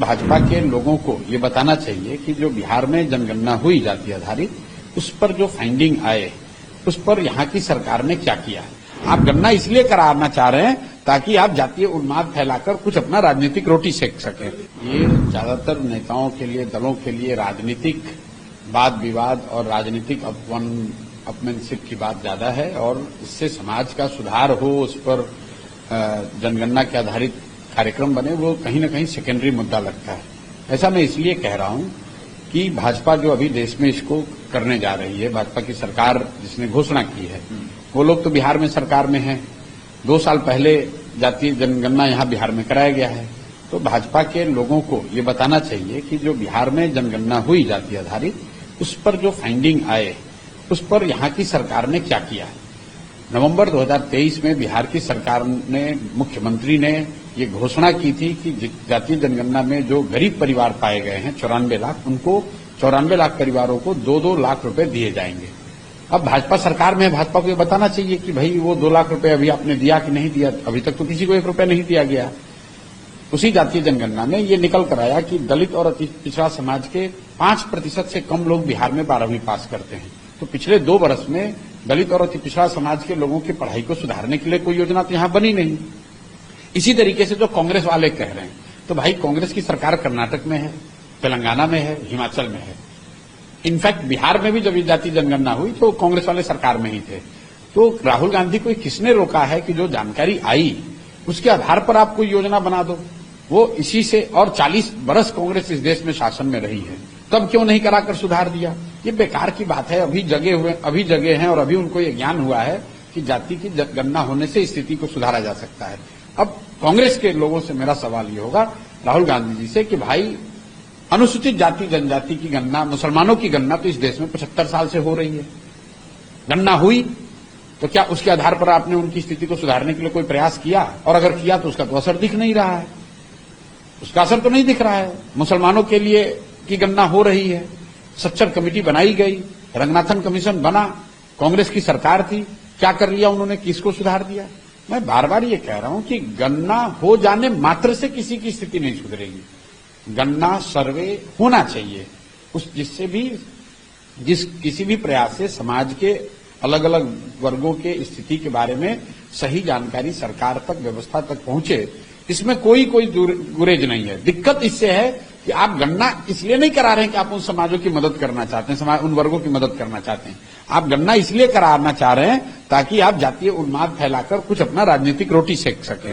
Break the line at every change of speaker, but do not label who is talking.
भाजपा के लोगों को ये बताना चाहिए कि जो बिहार में जनगणना हुई जाति आधारित, उस पर जो फाइंडिंग आए, उस पर यहाँ की सरकार ने क्या किया है। आप गणना इसलिए कराना चाह रहे हैं ताकि आप जातीय उन्माद फैलाकर कुछ अपना राजनीतिक रोटी सेक सकें। ये ज्यादातर नेताओं के लिए, दलों के लिए राजनीतिक वाद विवाद और राजनीतिक अपमानशिप की बात ज्यादा है, और इससे समाज का सुधार हो, उस पर जनगणना के आधारित कार्यक्रम बने, वो कहीं न कहीं सेकेंडरी मुद्दा लगता है। ऐसा मैं इसलिए कह रहा हूं कि भाजपा जो अभी देश में इसको करने जा रही है, भाजपा की सरकार जिसने घोषणा की है, वो लोग तो बिहार में सरकार में हैं। 2 साल पहले जातीय जनगणना यहां बिहार में कराया गया है। तो भाजपा के लोगों को ये बताना चाहिए कि जो बिहार में जनगणना हुई जाति आधारित, उस पर जो फाइंडिंग आए, उस पर यहाँ की सरकार ने क्या किया है। नवंबर 2023 में बिहार की सरकार ने, मुख्यमंत्री ने ये घोषणा की थी कि जातीय जनगणना में जो गरीब परिवार पाए गए हैं 94 लाख, उनको 94 लाख परिवारों को 2-2 लाख रुपए दिए जाएंगे। अब भाजपा सरकार में, भाजपा को ये बताना चाहिए कि भाई वो 2 लाख रुपए अभी आपने दिया कि नहीं दिया। अभी तक तो किसी को 1 रुपया नहीं दिया गया। उसी जातीय जनगणना में ये निकल कर आया कि दलित और अति पिछड़ा समाज के 5% से कम लोग बिहार में 12वीं पास करते हैं। तो पिछले 2 वर्ष में दलित और अति पिछड़ा समाज के लोगों की पढ़ाई को सुधारने के लिए कोई योजना तो यहां बनी नहीं। इसी तरीके से जो कांग्रेस वाले कह रहे हैं, तो भाई कांग्रेस की सरकार कर्नाटक में है, तेलंगाना में है, हिमाचल में है। इनफैक्ट बिहार में भी जब जातीय जनगणना हुई तो कांग्रेस वाले सरकार में ही थे। तो राहुल गांधी को किसने रोका है कि जो जानकारी आई उसके आधार पर आप कोई योजना बना दो। वो इसी से, और 40 बरस कांग्रेस इस देश में शासन में रही है, तब क्यों नहीं कराकर सुधार दिया। ये बेकार की बात है। अभी जगह हैं और अभी उनको ये ज्ञान हुआ है कि जाति की गणना होने से स्थिति को सुधारा जा सकता है। अब कांग्रेस के लोगों से मेरा सवाल ये होगा, राहुल गांधी जी से, कि भाई अनुसूचित जाति जनजाति की गणना, मुसलमानों की गणना तो इस देश में 75 साल से हो रही है। गणना हुई तो क्या उसके आधार पर आपने उनकी स्थिति को सुधारने के लिए कोई प्रयास किया? और अगर किया तो उसका तो असर दिख नहीं रहा है। उसका असर तो नहीं दिख रहा है। मुसलमानों के लिए की गणना हो रही है, सच्चर कमेटी बनाई गई, रंगनाथन कमीशन बना, कांग्रेस की सरकार थी, क्या कर लिया उन्होंने, किसको सुधार दिया? मैं बार बार ये कह रहा हूं कि गणना हो जाने मात्र से किसी की स्थिति नहीं सुधरेगी। गणना, सर्वे होना चाहिए, जिससे भी किसी भी प्रयास से समाज के अलग अलग वर्गों के स्थिति के बारे में सही जानकारी सरकार तक, व्यवस्था तक पहुंचे। इसमें कोई गुरेज नहीं है। दिक्कत इससे है कि आप गणना इसलिए नहीं करा रहे हैं कि आप उन समाजों की मदद करना चाहते हैं, उन वर्गों की मदद करना चाहते हैं। आप गणना इसलिए कराना चाह रहे हैं ताकि आप जातीय उन्माद फैलाकर कुछ अपना राजनीतिक रोटी सेक सकें।